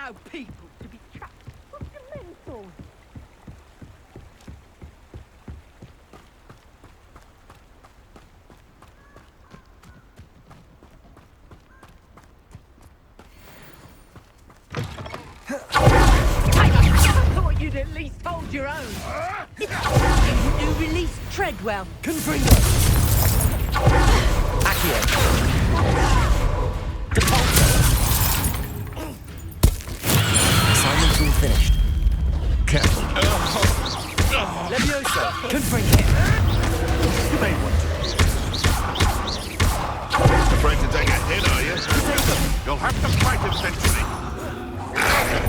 allow people to be trapped. What's the mental? I thought you'd at least hold your own. You release Treadwell. Confringo! Accio! Depulso! Assignment's all finished. Careful. Levioso! Confringo! You may want to. Afraid to take a hit, are you? You'll have to fight eventually. Accio!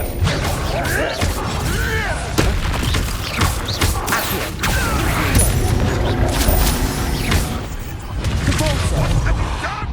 Depulso! What have you done?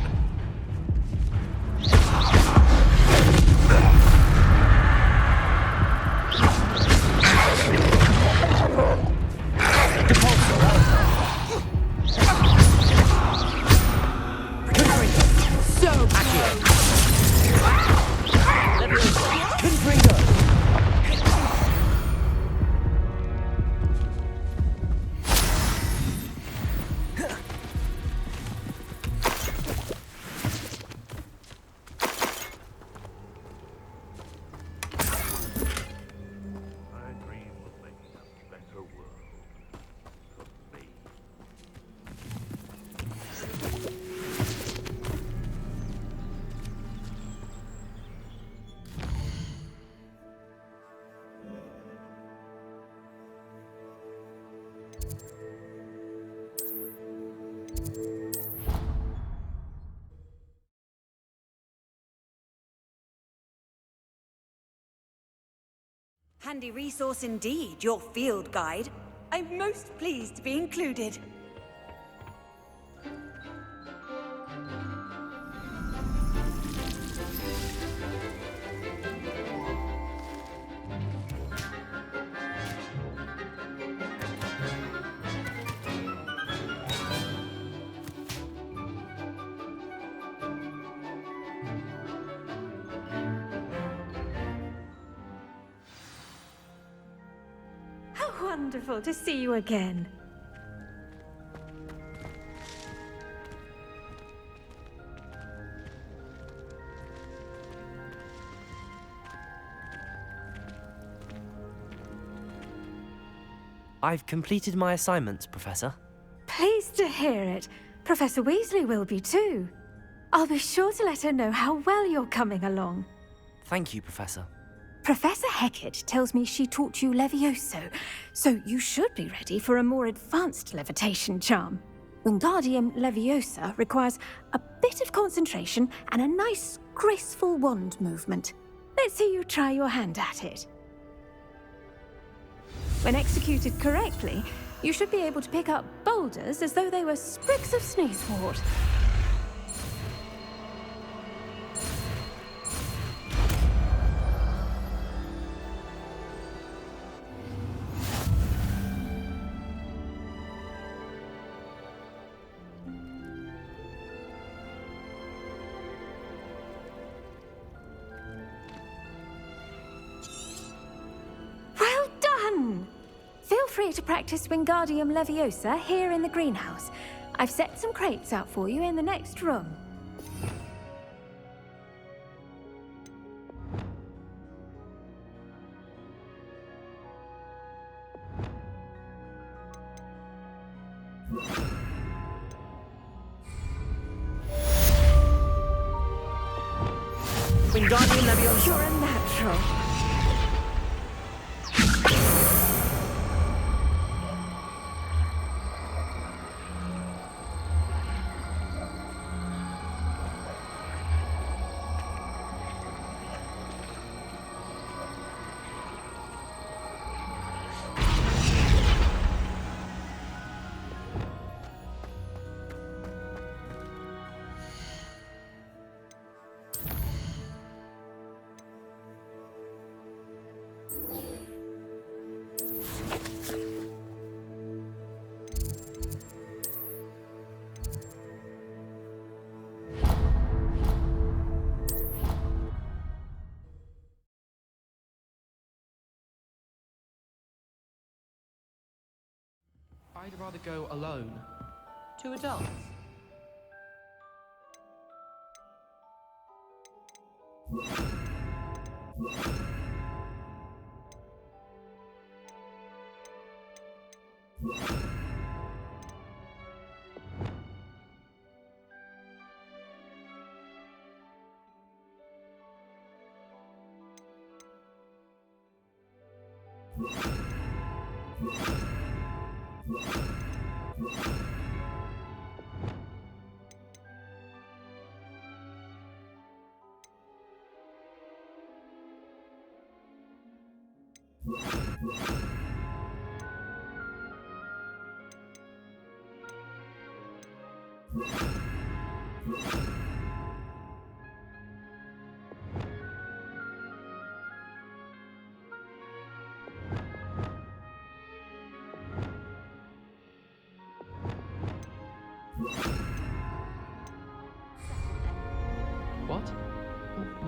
Handy resource indeed, your field guide. I'm most pleased to be included. Wonderful to see you again. I've completed my assignments, Professor. Pleased to hear it. Professor Weasley will be too. I'll be sure to let her know how well you're coming along. Thank you, Professor. Professor Hecat tells me she taught you Levioso, so you should be ready for a more advanced levitation charm. Wingardium Leviosa requires a bit of concentration and a nice, graceful wand movement. Let's see you try your hand at it. When executed correctly, you should be able to pick up boulders as though they were sprigs of sneezewort. Feel free to practice Wingardium Leviosa here in the greenhouse. I've set some crates out for you in the next room. Wingardium Leviosa! You're a natural. I'd rather go alone. To a dance. What?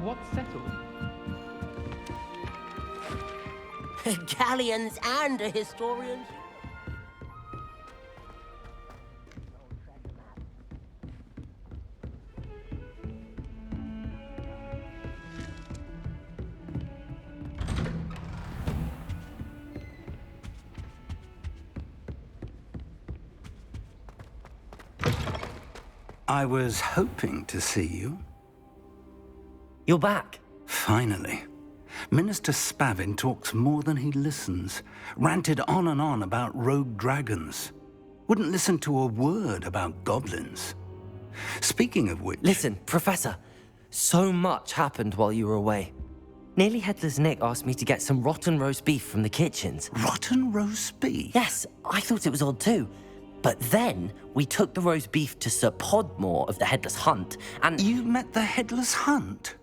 What's settled? Galleons and historians. I was hoping to see you. You're back. Finally. Minister Spavin talks more than he listens. Ranted on and on about rogue dragons. Wouldn't listen to a word about goblins. Speaking of which... Listen, Professor. So much happened while you were away. Nearly Headless Nick asked me to get some rotten roast beef from the kitchens. Rotten roast beef? Yes, I thought it was odd too. But then we took the roast beef to Sir Podmore of the Headless Hunt, and... You met the Headless Hunt?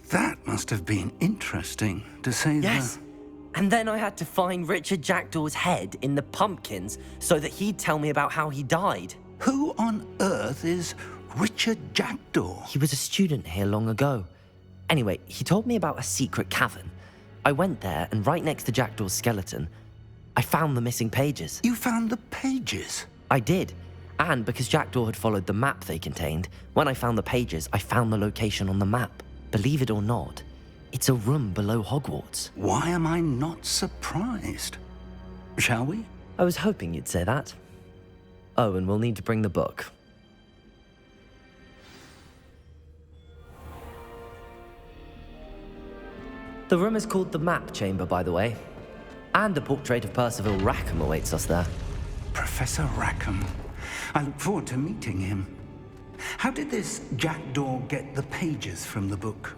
That must have been interesting, to say the... Yes. And then I had to find Richard Jackdaw's head in the pumpkins so that he'd tell me about how he died. Who on earth is Richard Jackdaw? He was a student here long ago. Anyway, he told me about a secret cavern. I went there, and right next to Jackdaw's skeleton, I found the missing pages. You found the pages? I did. And because Jackdaw had followed the map they contained, when I found the pages, I found the location on the map. Believe it or not, it's a room below Hogwarts. Why am I not surprised? Shall we? I was hoping you'd say that. Oh, and we'll need to bring the book. The room is called the Map Chamber, by the way. And a portrait of Percival Rackham awaits us there. Professor Rackham. I look forward to meeting him. How did this Jackdaw get the pages from the book?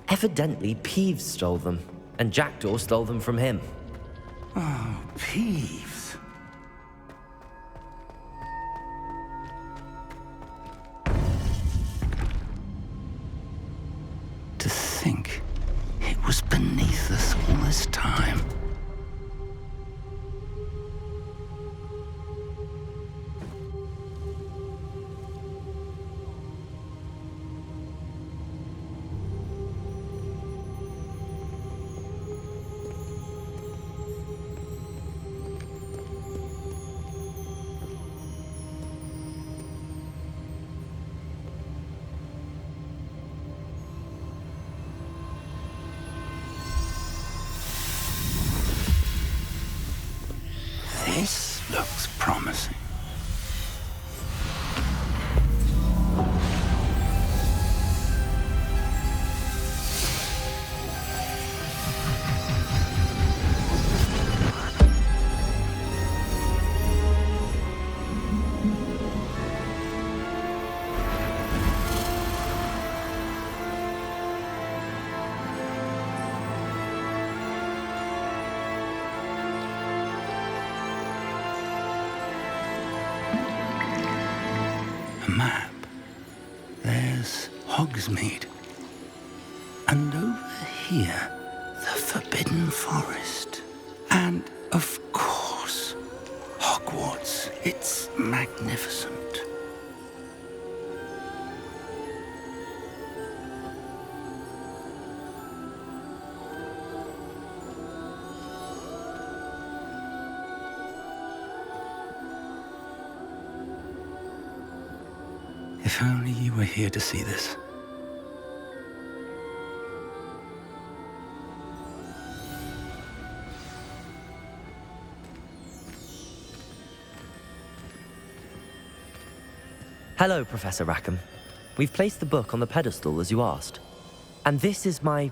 Evidently, Peeves stole them, and Jackdaw stole them from him. Oh, Peeves. To think it was beneath us all this time. This looks promising. Map. There's Hogsmeade. And over here, the Forbidden Forest. And, of course, Hogwarts. It's magnificent. If only you were here to see this. Hello, Professor Rackham. We've placed the book on the pedestal as you asked. And this is my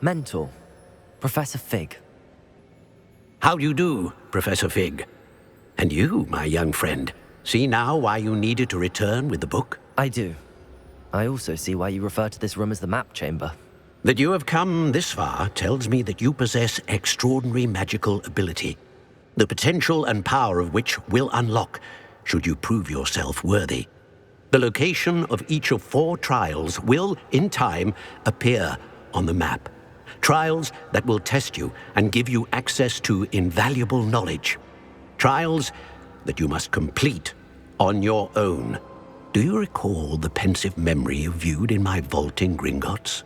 mentor, Professor Fig. How do you do, Professor Fig? And you, my young friend, see now why you needed to return with the book? I do. I also see why you refer to this room as the map chamber. That you have come this far tells me that you possess extraordinary magical ability, the potential and power of which will unlock should you prove yourself worthy. The location of each of 4 trials will, in time, appear on the map. Trials that will test you and give you access to invaluable knowledge. Trials that you must complete on your own. Do you recall the pensive memory you viewed in my vault in Gringotts?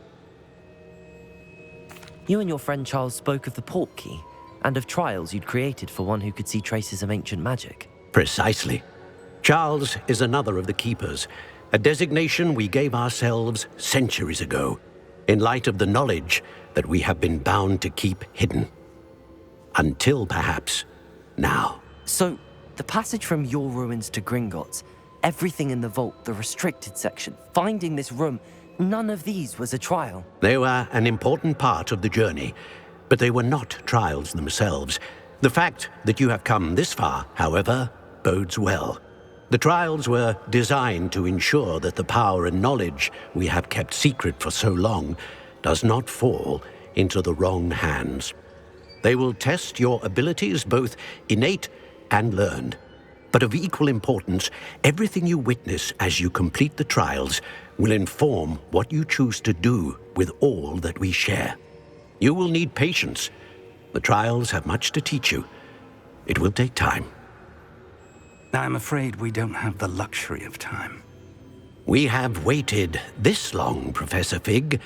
You and your friend Charles spoke of the port key and of trials you'd created for one who could see traces of ancient magic. Precisely. Charles is another of the Keepers, a designation we gave ourselves centuries ago, in light of the knowledge that we have been bound to keep hidden. Until, perhaps, now. So, the passage from your ruins to Gringotts, everything in the vault, the restricted section, finding this room, none of these was a trial. They were an important part of the journey, but they were not trials themselves. The fact that you have come this far, however, bodes well. The trials were designed to ensure that the power and knowledge we have kept secret for so long does not fall into the wrong hands. They will test your abilities, both innate and learned. But of equal importance, everything you witness as you complete the trials will inform what you choose to do with all that we share. You will need patience. The trials have much to teach you. It will take time. I'm afraid we don't have the luxury of time. We have waited this long, Professor Fig.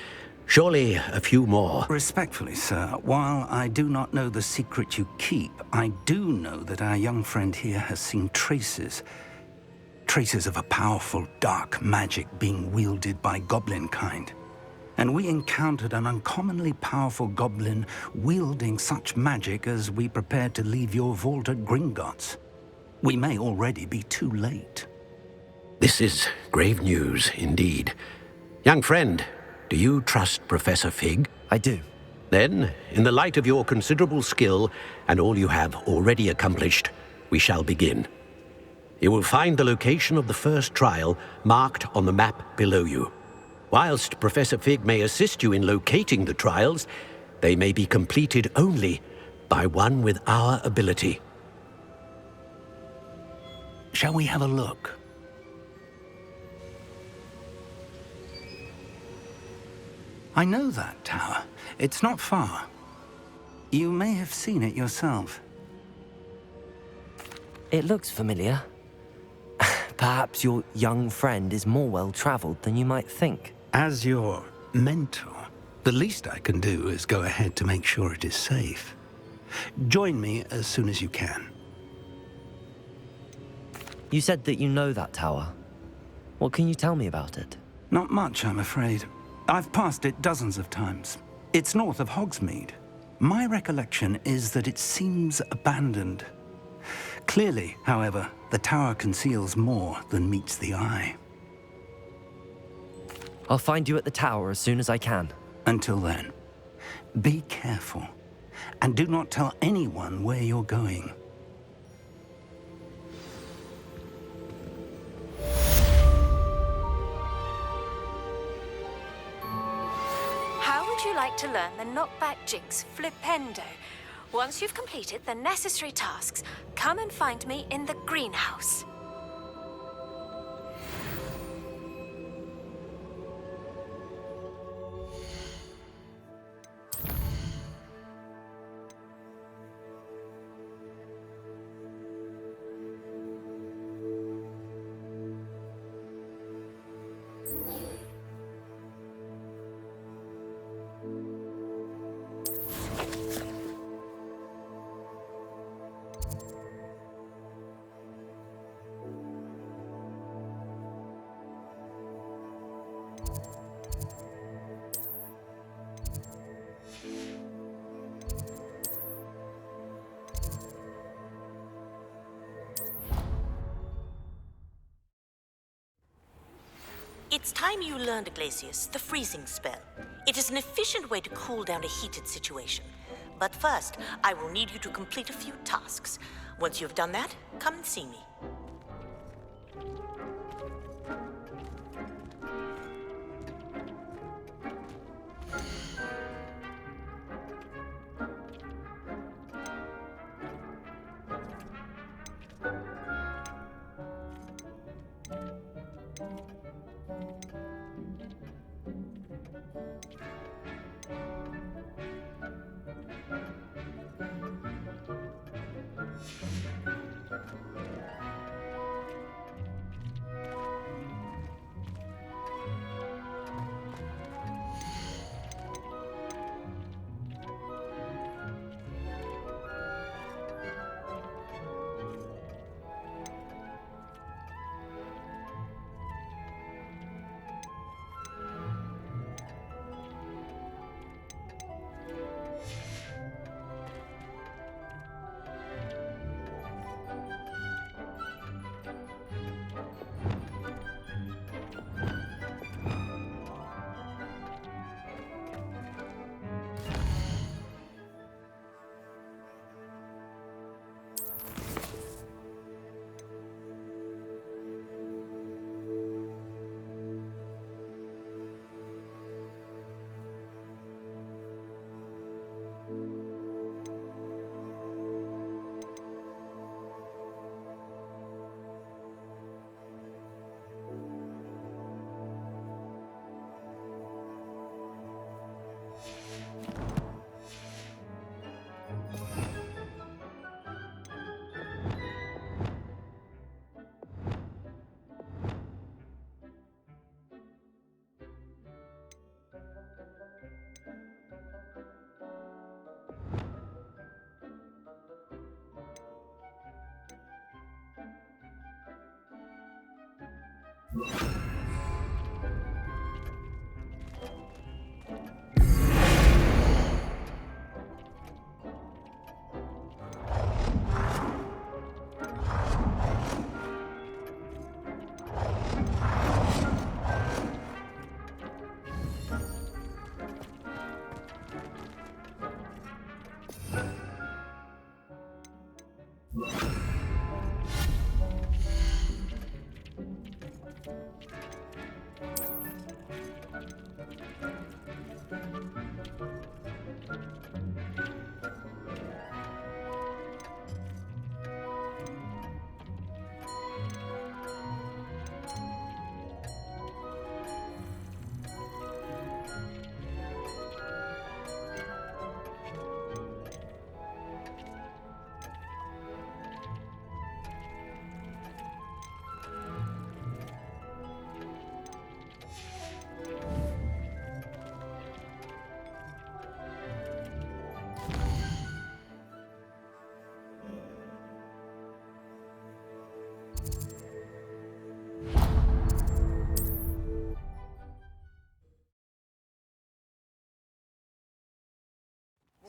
Surely a few more. Respectfully, sir, while I do not know the secret you keep, I do know that our young friend here has seen traces of a powerful dark magic being wielded by goblin kind. And we encountered an uncommonly powerful goblin wielding such magic as we prepared to leave your vault at Gringotts. We may already be too late. This is grave news indeed. Young friend, do you trust Professor Fig? I do. Then, in the light of your considerable skill and all you have already accomplished, we shall begin. You will find the location of the first trial marked on the map below you. Whilst Professor Fig may assist you in locating the trials, they may be completed only by one with our ability. Shall we have a look? I know that tower. It's not far. You may have seen it yourself. It looks familiar. Perhaps your young friend is more well-traveled than you might think. As your mentor, the least I can do is go ahead to make sure it is safe. Join me as soon as you can. You said that you know that tower. What can you tell me about it? Not much, I'm afraid. I've passed it dozens of times. It's north of Hogsmeade. My recollection is that it seems abandoned. Clearly, however, the tower conceals more than meets the eye. I'll find you at the tower as soon as I can. Until then, be careful, and do not tell anyone where you're going. How would you like to learn the knockback jinx flipendo? Once you've completed the necessary tasks, come and find me in the greenhouse. It's time you learned, Glacius, the freezing spell. It is an efficient way to cool down a heated situation. But first, I will need you to complete a few tasks. Once you've done that, come and see me.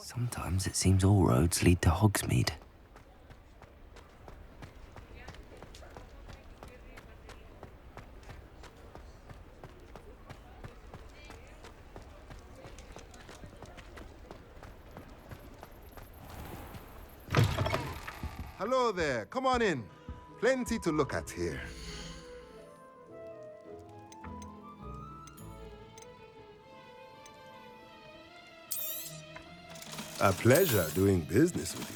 Sometimes it seems all roads lead to Hogsmeade. Hello there, come on in. Plenty to look at here. A pleasure doing business with you.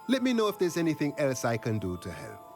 Let me know if there's anything else I can do to help.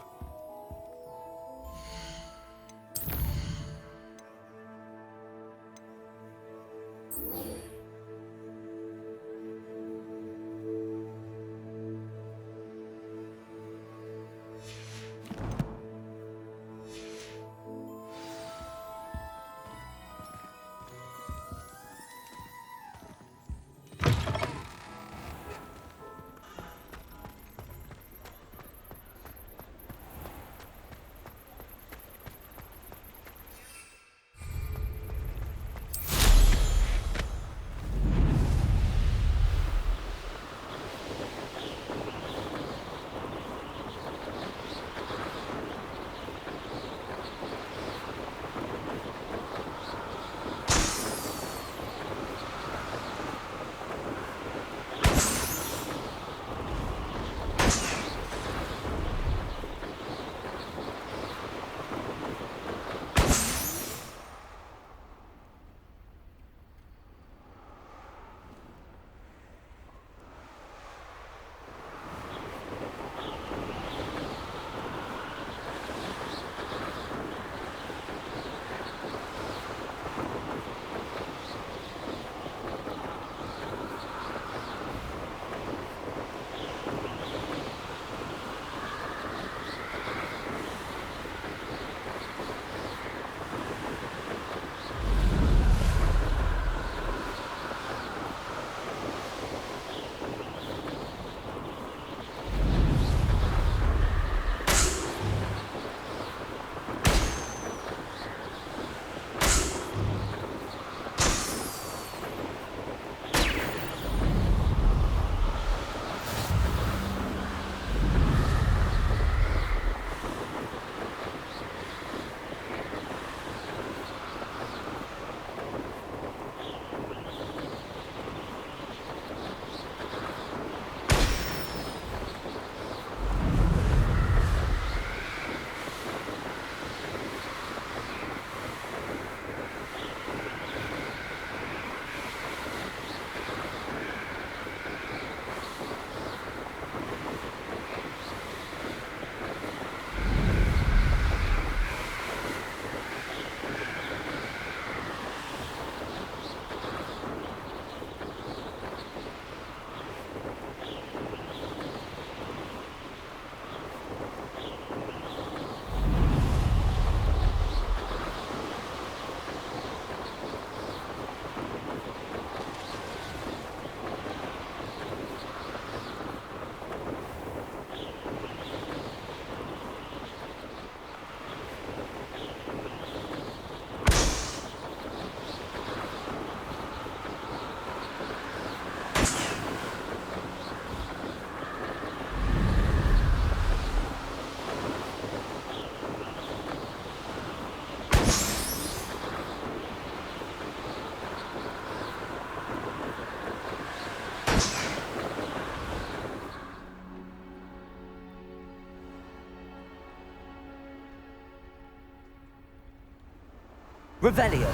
Revelio.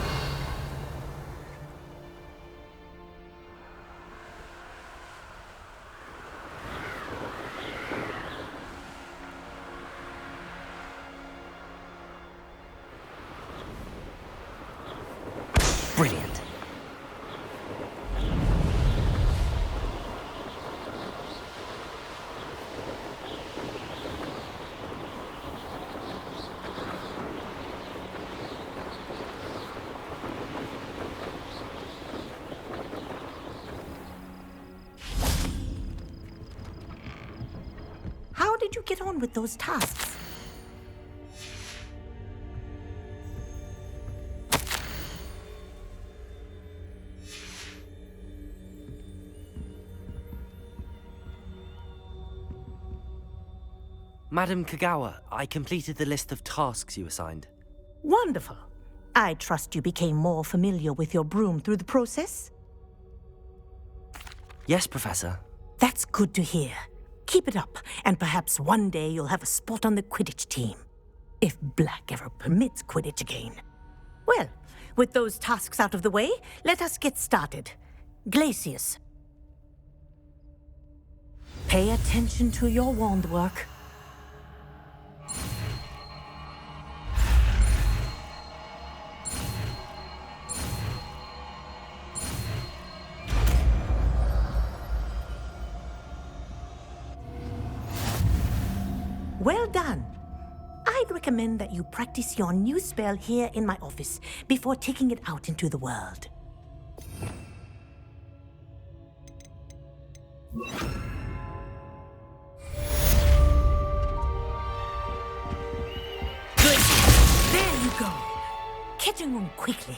Brilliant. How did you get on with those tasks? Madam Kagawa, I completed the list of tasks you assigned. Wonderful. I trust you became more familiar with your broom through the process? Yes, Professor. That's good to hear. Keep it up, and perhaps one day you'll have a spot on the Quidditch team. If Black ever permits Quidditch again. Well, with those tasks out of the way, let us get started. Glacius. Pay attention to your wand work. Well done. I'd recommend that you practice your new spell here in my office before taking it out into the world. Good. There you go. Getting on quickly.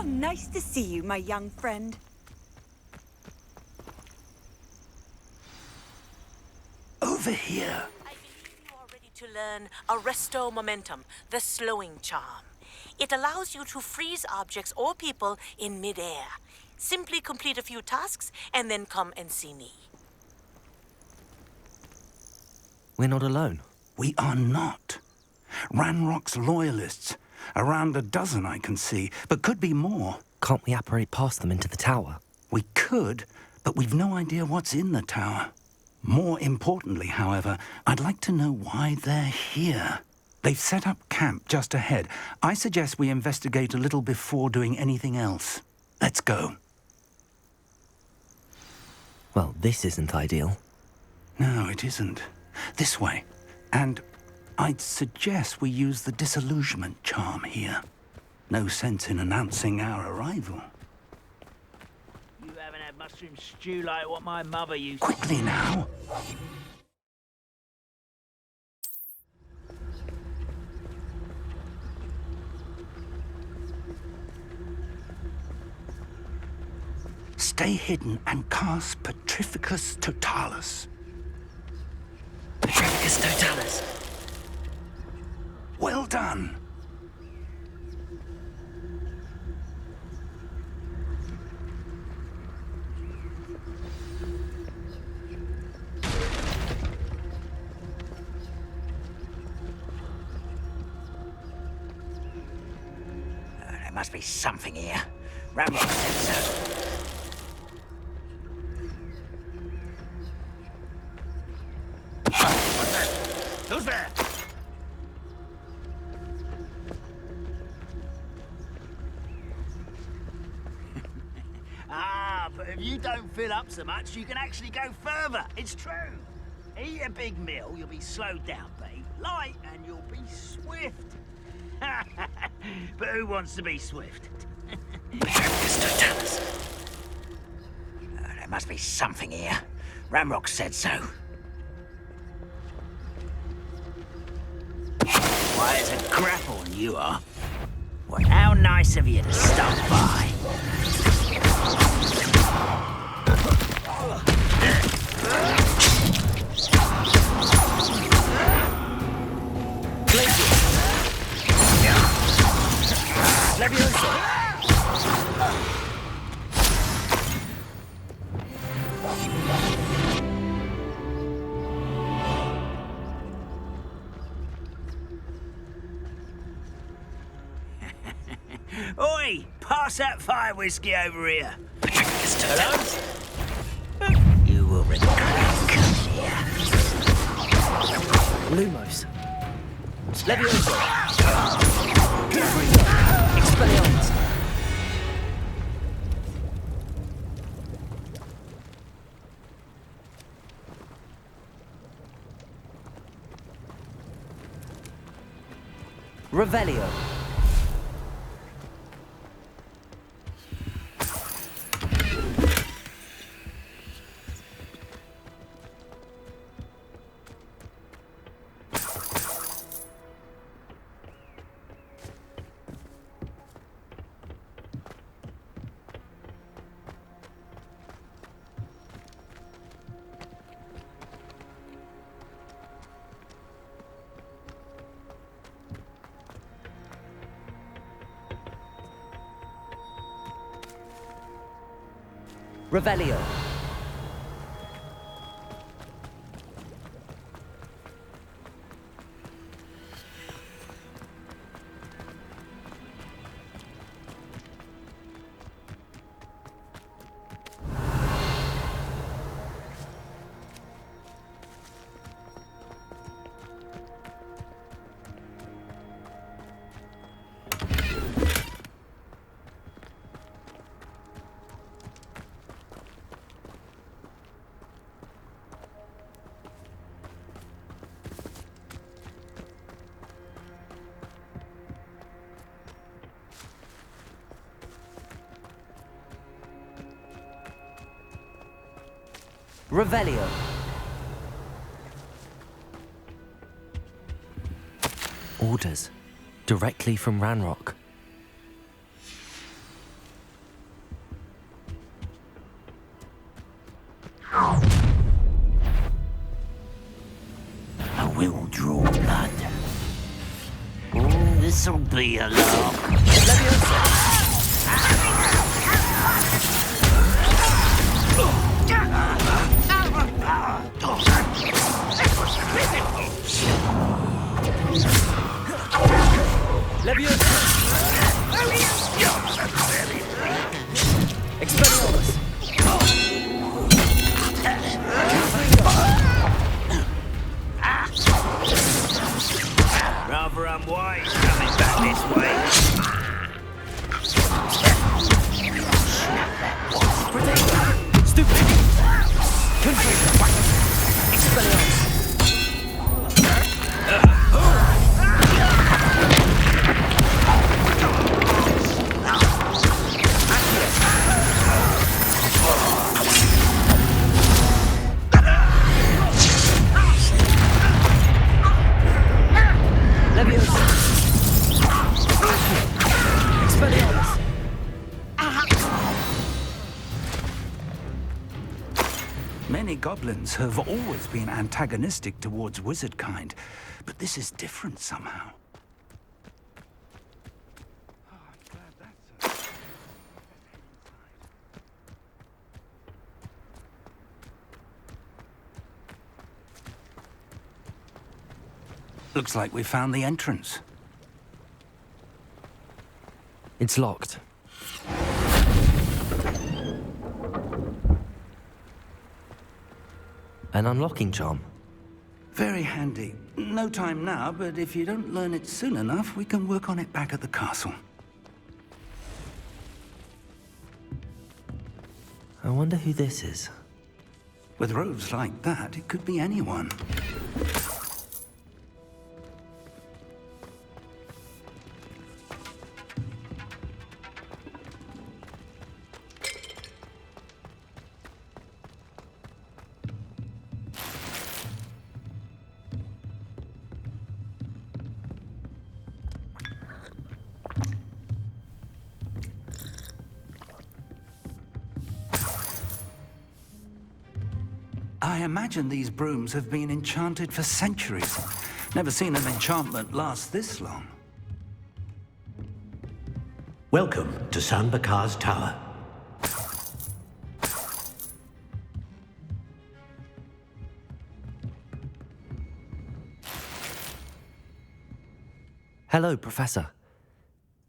Nice to see you, my young friend. Over here. I believe you are ready to learn Arresto Momentum, the slowing charm. It allows you to freeze objects or people in midair. Simply complete a few tasks and then come and see me. We're not alone. We are not. Ranrock's loyalists. Around a dozen I can see, but could be more. Can't we apparate past them into the tower? We could, but we've no idea what's in the tower. More importantly, however, I'd like to know why they're here. They've set up camp just ahead. I suggest we investigate a little before doing anything else. Let's go. Well, this isn't ideal. No, it isn't. This way. And I'd suggest we use the disillusionment charm here. No sense in announcing our arrival. You haven't had mushroom stew like what my mother used to. Quickly now. Stay hidden and cast Petrificus Totalis. Petrificus Totalis. Well done. There must be something here. Rambo said so. Who's there? But if you don't fill up so much, you can actually go further. It's true. Eat a big meal, you'll be slowed down, but eat light and you'll be swift. But who wants to be swift? There must be something here. Ramrock said so. Why, it's a grapple you are. Well, how nice of you to stop by. Leviosa! Oi! Pass that fire whiskey over here. Hello? You will regret coming here. Lumos. Leviosa! Expelliarmus! Revelio. Revelio. Revelio. Orders. Directly from Ranrock. I will draw blood. This'll be a lark. Expelliarmus! Rather unwise coming back this way. Stupid! Expelliarmus! Many goblins have always been antagonistic towards wizard kind, but this is different somehow. Looks like we found the entrance. It's locked. An unlocking charm. Very handy. No time now, but if you don't learn it soon enough, we can work on it back at the castle. I wonder who this is. With robes like that, it could be anyone. I imagine these brooms have been enchanted for centuries. Never seen an enchantment last this long. Welcome to San Bakar's Tower. Hello, Professor.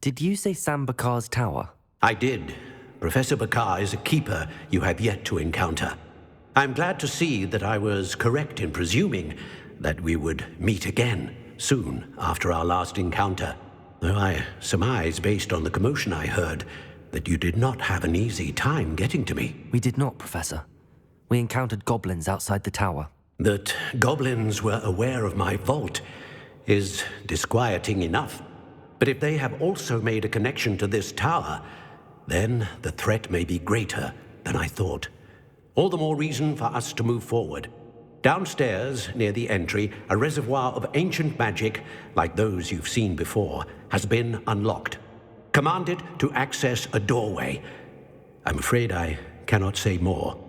Did you say Sam Bakar's tower? I did. Professor Bakar is a keeper you have yet to encounter. I'm glad to see that I was correct in presuming that we would meet again soon after our last encounter, though I surmise, based on the commotion I heard, that you did not have an easy time getting to me. We did not, Professor. We encountered goblins outside the tower. That goblins were aware of my vault is disquieting enough. But if they have also made a connection to this tower, then the threat may be greater than I thought. All the more reason for us to move forward. Downstairs, near the entry, a reservoir of ancient magic, like those you've seen before, has been unlocked. Commanded to access a doorway. I'm afraid I cannot say more.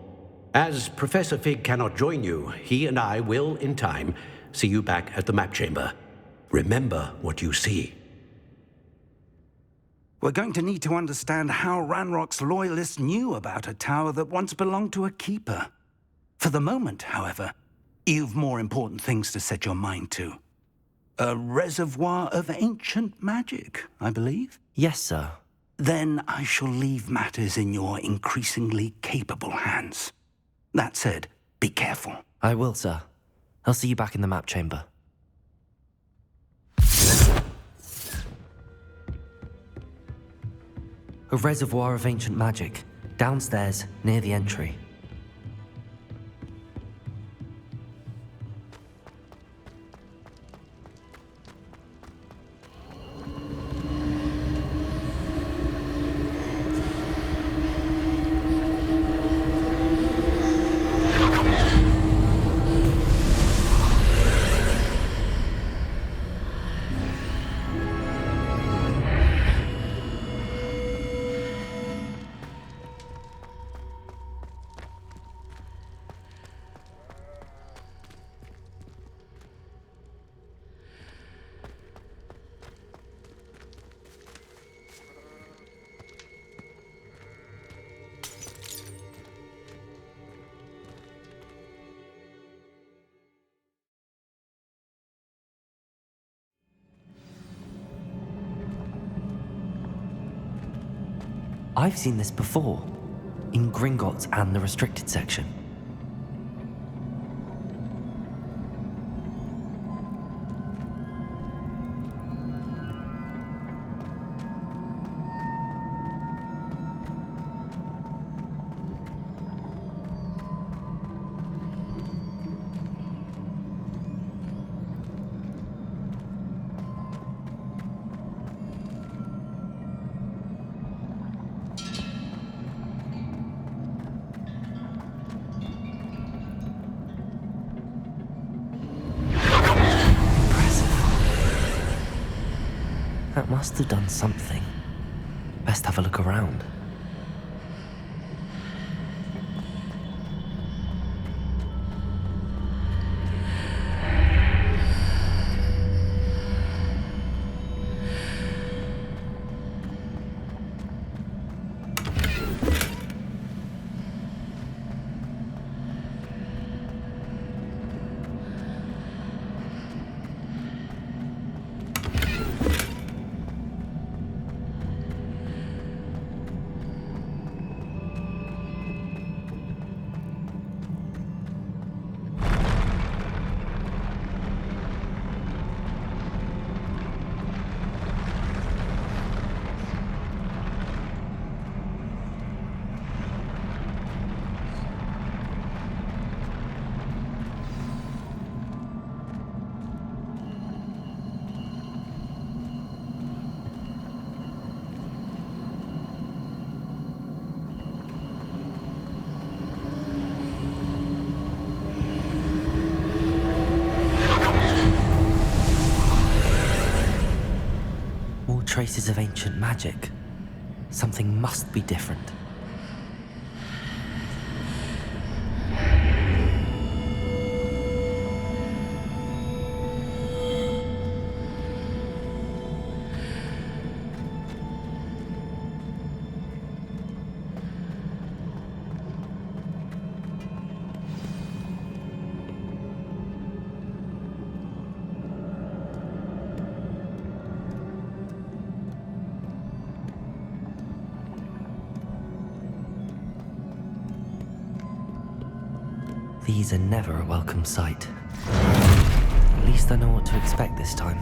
As Professor Fig cannot join you, he and I will, in time, see you back at the map chamber. Remember what you see. We're going to need to understand how Ranrock's loyalists knew about a tower that once belonged to a keeper. For the moment, however, you've more important things to set your mind to. A reservoir of ancient magic, I believe? Yes, sir. Then I shall leave matters in your increasingly capable hands. That said, be careful. I will, sir. I'll see you back in the map chamber. A reservoir of ancient magic, downstairs, near the entry. I've seen this before, in Gringotts and the restricted section. That must have done something. Best have a look around. Traces of ancient magic. Something must be different. These are never a welcome sight. At least I know what to expect this time.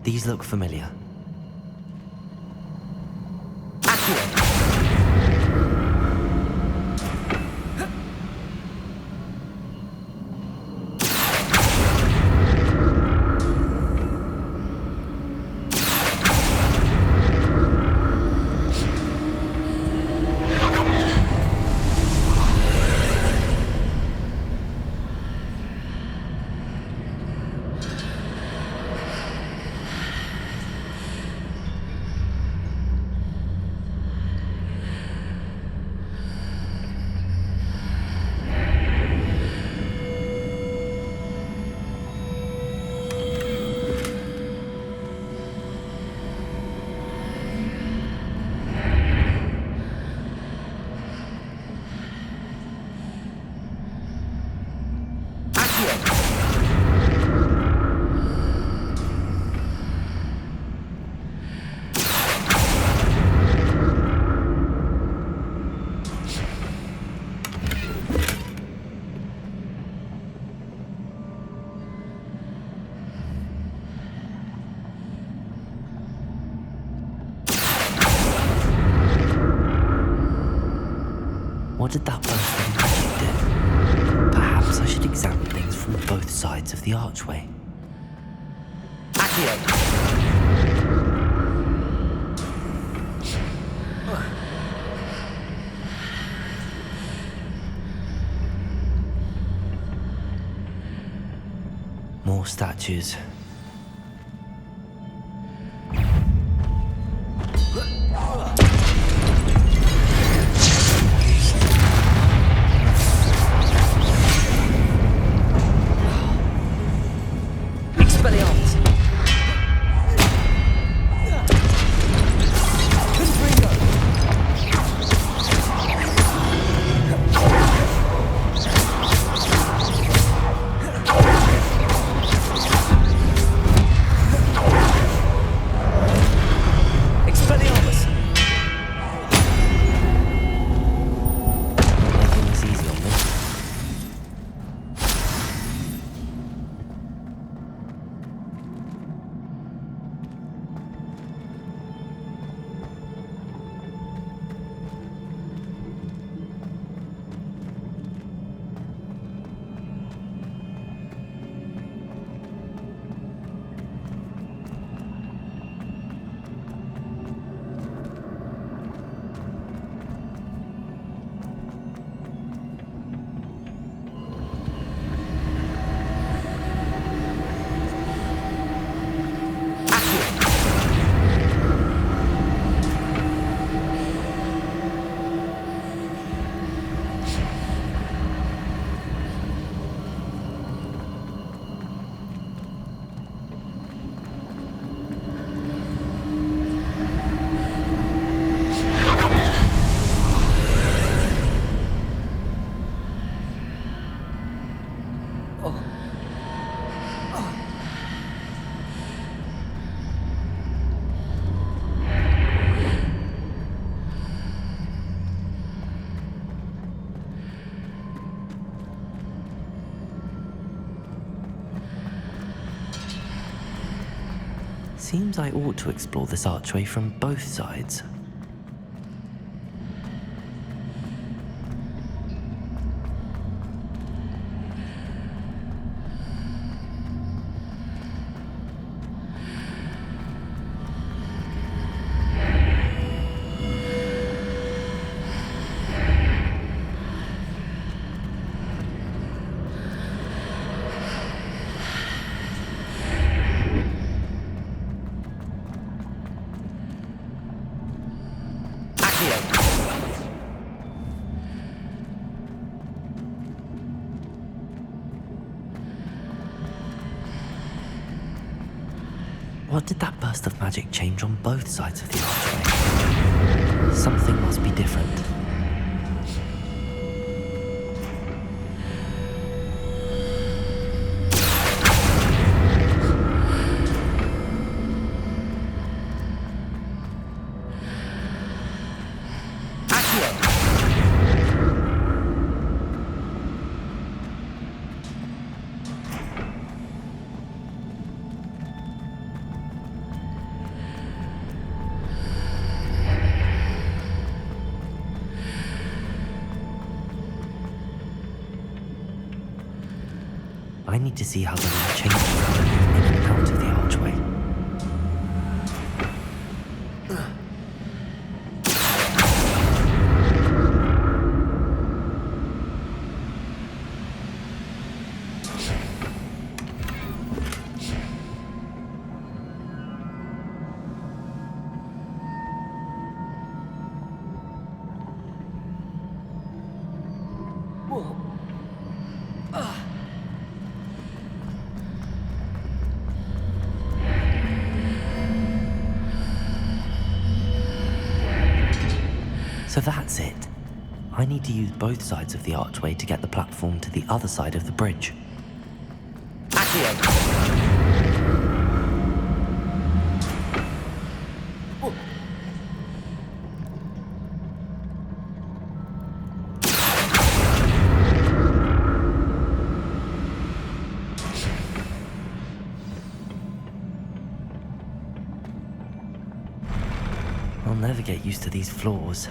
These look familiar. What did that burst of magic do? Perhaps I should examine things from both sides of the archway. Accio! More statues. Expelliarmus! Confringo! Expelliarmus! Making this easy on me. Seems I ought to explore this archway from both sides. What did that burst of magic change on both sides of the archway? Something must be different. I need to see how the light changes in and out of the archway. So that's it. I need to use both sides of the archway to get the platform to the other side of the bridge. Accio! I'll never get used to these floors.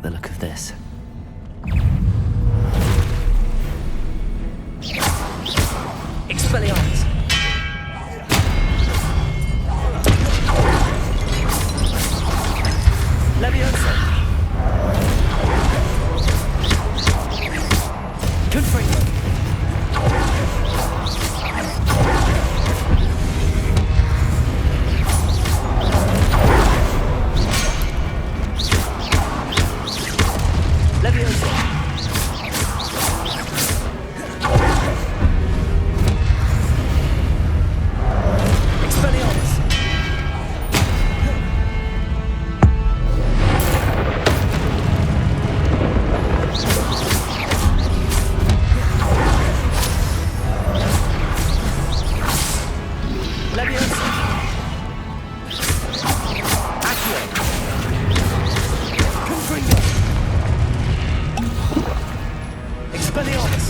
like the look of this. Expelliarmus! Leviosa! Confringo! Leviosa! Expelliarmus! Leviosa! Accio! Confringo! Expelliarmus!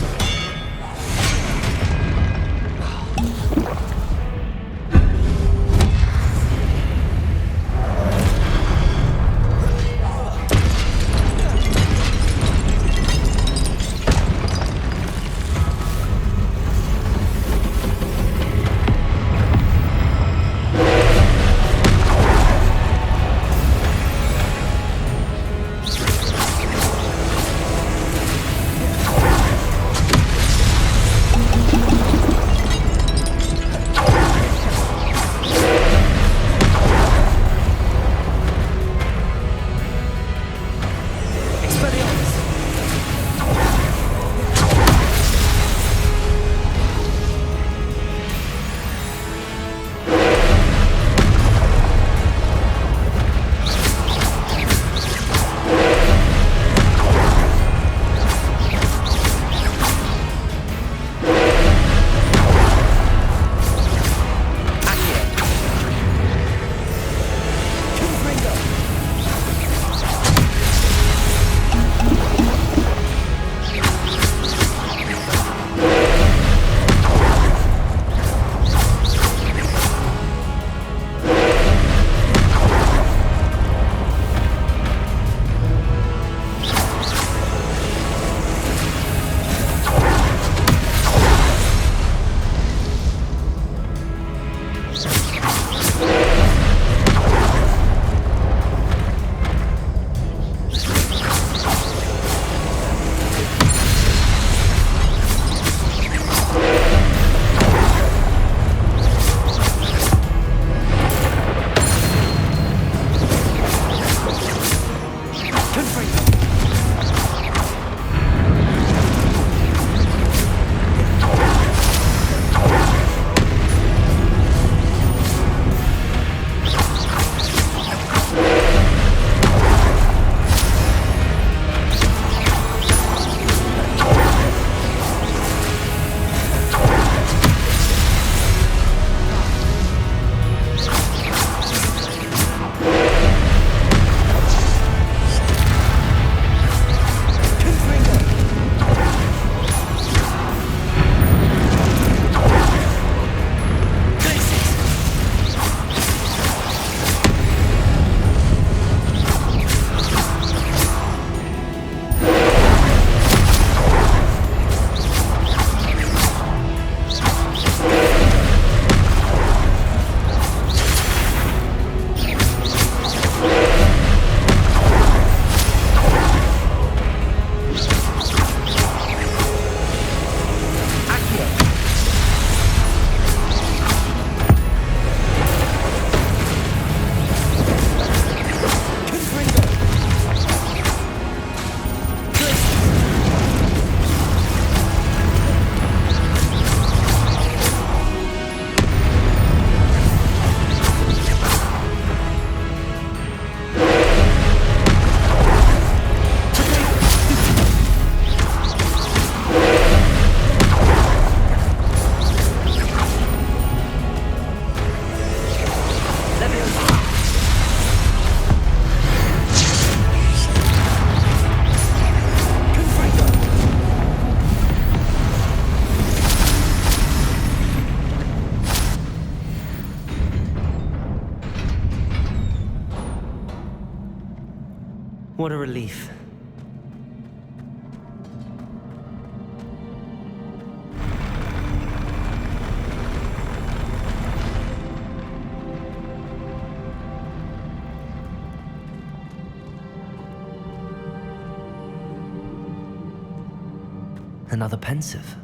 What a relief. Another pensive.